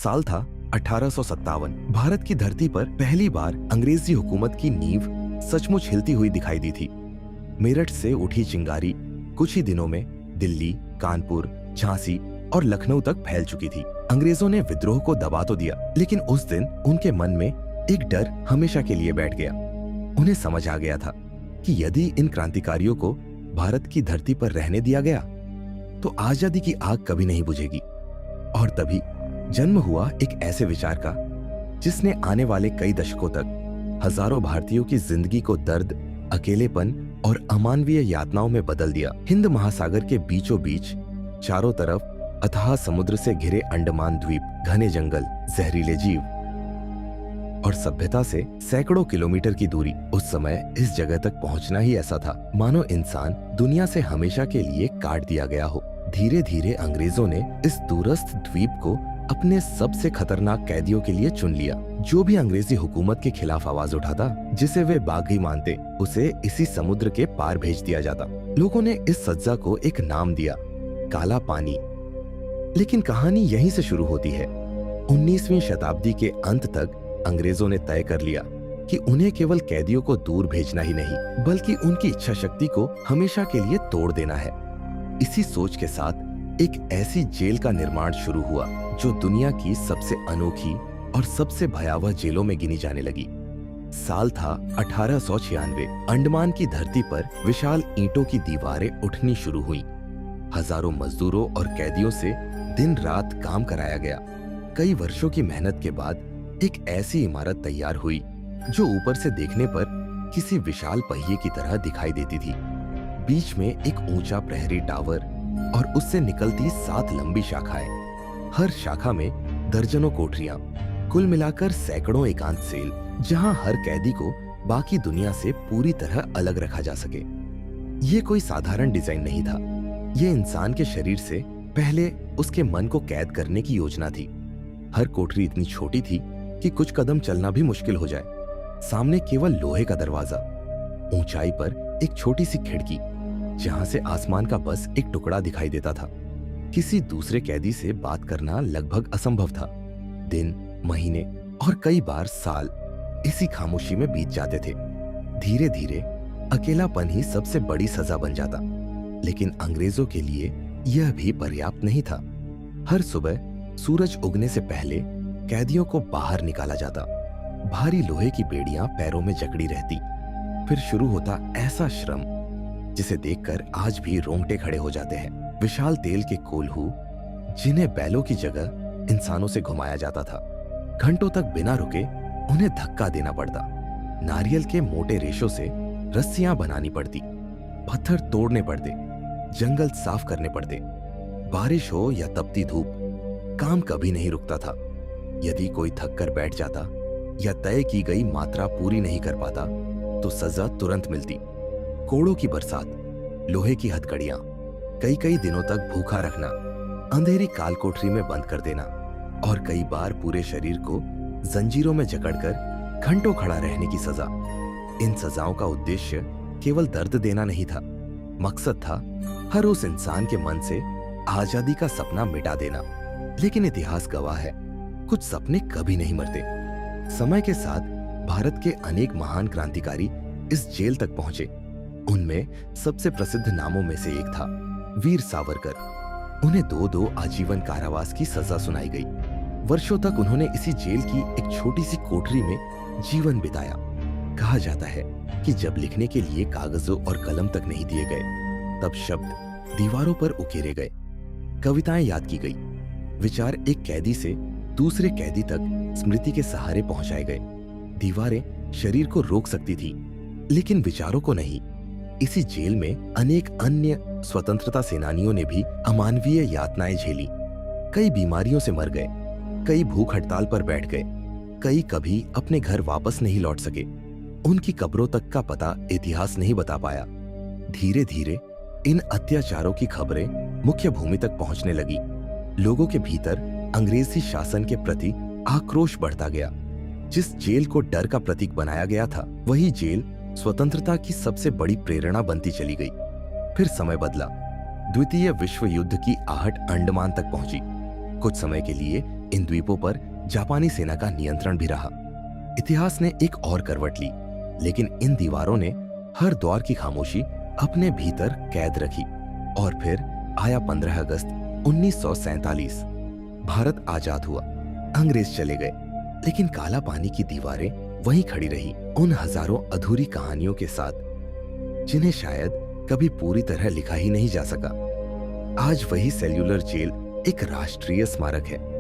साल था 1857। भारत की धरती पर पहली बार अंग्रेजी हुकूमत की नींव सचमुच हिलती हुई दिखाई दी थी। मेरठ से उठी चिंगारी कुछ ही दिनों में दिल्ली, कानपुर, झांसी और लखनऊ तक फैल चुकी थी। अंग्रेजों ने विद्रोह को दबा तो दिया, लेकिन उस दिन उनके मन में एक डर हमेशा के लिए बैठ गया। उन्हें समझ आ गया था कि यदि इन क्रांतिकारियों को भारत की धरती पर रहने दिया गया तो आजादी की आग कभी नहीं बुझेगी। और तभी जन्म हुआ एक ऐसे विचार का जिसने आने वाले कई दशकों तक हजारों भारतीयों की जिंदगी को दर्द, अकेलेपन और अमानवीय यातनाओं में बदल दिया। हिंद महासागर के बीचों बीच चारों तरफ अथाह समुद्र से घिरे अंडमान द्वीप, घने जंगल, जहरीले जीव और सभ्यता से सैकड़ों किलोमीटर की दूरी। उस समय इस जगह तक पहुंचना ही ऐसा था मानो इंसान दुनिया से हमेशा के लिए काट दिया गया हो। धीरे धीरे अंग्रेजों ने इस दूरस्थ द्वीप को अपने सबसे खतरनाक कैदियों के लिए चुन लिया। जो भी अंग्रेजी हुकूमत के खिलाफ आवाज उठाता, जिसे वे बागी मानते, उसे इसी समुद्र के पार भेज दिया जाता। लोगों ने इस सज्जा को एक नाम दिया, काला पानी। लेकिन कहानी यहीं से शुरू होती है। 19वीं शताब्दी के अंत तक अंग्रेजों ने तय कर लिया कि उन्हें केवल कैदियों को दूर भेजना ही नहीं, बल्कि उनकी इच्छा शक्ति को हमेशा के लिए तोड़ देना है। इसी सोच के साथ एक ऐसी जेल का निर्माण शुरू हुआ जो दुनिया की सबसे अनोखी और सबसे भयावह जेलों में गिनी जाने लगी। साल था 1896। अंडमान की धरती पर विशाल ईंटों की दीवारें उठनी शुरू हुई। हजारों मजदूरों और कैदियों से दिन रात काम कराया गया। कई वर्षों की मेहनत के बाद एक ऐसी इमारत तैयार हुई जो ऊपर से देखने पर किसी विशाल पहिए की तरह दिखाई देती थी। बीच में एक ऊंचा प्रहरी टावर और उससे निकलती 7 लंबी शाखाएं। हर शाखा में दर्जनों कोठरियां, कुल मिलाकर सैकड़ों एकांत सेल, जहां हर कैदी को बाकी दुनिया से पूरी तरह अलग रखा जा सके। ये कोई साधारण डिजाइन नहीं था। ये इंसान के शरीर से पहले उसके मन को कैद करने की योजना थी। हर कोठरी इतनी छोटी थी कि कुछ कदम चलना भी मुश्किल हो जाए। सामने केवल लोहे का दरवाजा, ऊंचाई पर एक छोटी सी खिड़की जहां से आसमान का बस एक टुकड़ा दिखाई देता था। किसी दूसरे कैदी से बात करना लगभग असंभव था। दिन, महीने और कई बार साल इसी खामोशी में बीत जाते थे। धीरे धीरे अकेलापन ही सबसे बड़ी सजा बन जाता। लेकिन अंग्रेजों के लिए यह भी पर्याप्त नहीं था। हर सुबह सूरज उगने से पहले कैदियों को बाहर निकाला जाता। भारी लोहे की बेड़ियां पैरों में जकड़ी रहती। फिर शुरू होता ऐसा श्रम जिसे देखकर आज भी रोंगटे खड़े हो जाते हैं। विशाल तेल के कोल्हू, जिन्हें बैलों की जगह इंसानों से घुमाया जाता था। घंटों तक बिना रुके उन्हें धक्का देना पड़ता। नारियल के मोटे रेशों से रस्सियां बनानी पड़ती, पत्थर तोड़ने पड़ते, जंगल साफ करने पड़ते। बारिश हो या तपती धूप, काम कभी नहीं रुकता था। यदि कोई थक कर बैठ जाता या तय की गई मात्रा पूरी नहीं कर पाता तो सजा तुरंत मिलती। कोड़ों की बरसात, लोहे की हथकड़ियां, कई कई दिनों तक भूखा रखना, अंधेरी काल कोठरी में बंद कर देना और कई बार पूरे शरीर को जंजीरों में जकड़कर घंटों खड़ा रहने की सजा। इन सजाओं का उद्देश्य केवल दर्द देना नहीं था। मकसद था हर उस इंसान के मन से आजादी का सपना मिटा देना। लेकिन इतिहास गवाह है, कुछ सपने कभी नहीं मरते। समय के साथ भारत के अनेक महान क्रांतिकारी इस जेल तक पहुंचे। उनमें सबसे प्रसिद्ध नामों में से एक था वीर सावरकर। उन्हें 2-2 आजीवन कारावास की सजा सुनाई गई। वर्षों तक उन्होंने इसी जेल की एक छोटी सी कोठरी में जीवन बिताया। कहा जाता है कि जब लिखने के लिए कागजों और कलम तक नहीं दिए गए, तब शब्द दीवारों पर उकेरे गए, कविताएं याद की गई, विचार एक कैदी से दूसरे कैदी तक स्मृति के सहारे पहुंचाए गए। दीवारें शरीर को रोक सकती थी, लेकिन विचारों को नहीं। इसी जेल में अनेक अन्य स्वतंत्रता सेनानियों ने भी अमानवीय यातनाएं झेली। कई बीमारियों से मर गए, कई भूख हड़ताल पर बैठ गए, कई कभी अपने घर वापस नहीं लौट सके। उनकी कब्रों तक का पता इतिहास नहीं बता पाया। धीरे धीरे इन अत्याचारों की खबरें मुख्य भूमि तक पहुंचने लगी। लोगों के भीतर अंग्रेजी शासन के प्रति आक्रोश बढ़ता गया। जिस जेल को डर का प्रतीक बनाया गया था, वही जेल स्वतंत्रता की सबसे बड़ी प्रेरणा बनती चली गई। फिर समय बदला। द्वितीय विश्व युद्ध की आहट अंडमान तक पहुंची। कुछ समय के लिए इन द्वीपों पर जापानी सेना का नियंत्रण भी रहा। इतिहास ने एक और करवट ली, लेकिन इन दीवारों ने हर दौर की खामोशी अपने भीतर कैद रखी। और फिर आया 15 अगस्त 1947। भारत आजाद हुआ, अंग्रेज चले गए, लेकिन काला पानी की दीवारें वहीं खड़ी रही, उन हजारों अधूरी कहानियों के साथ, जिन्हें शायद कभी पूरी तरह लिखा ही नहीं जा सका। आज वही सेल्यूलर जेल एक राष्ट्रीय स्मारक है,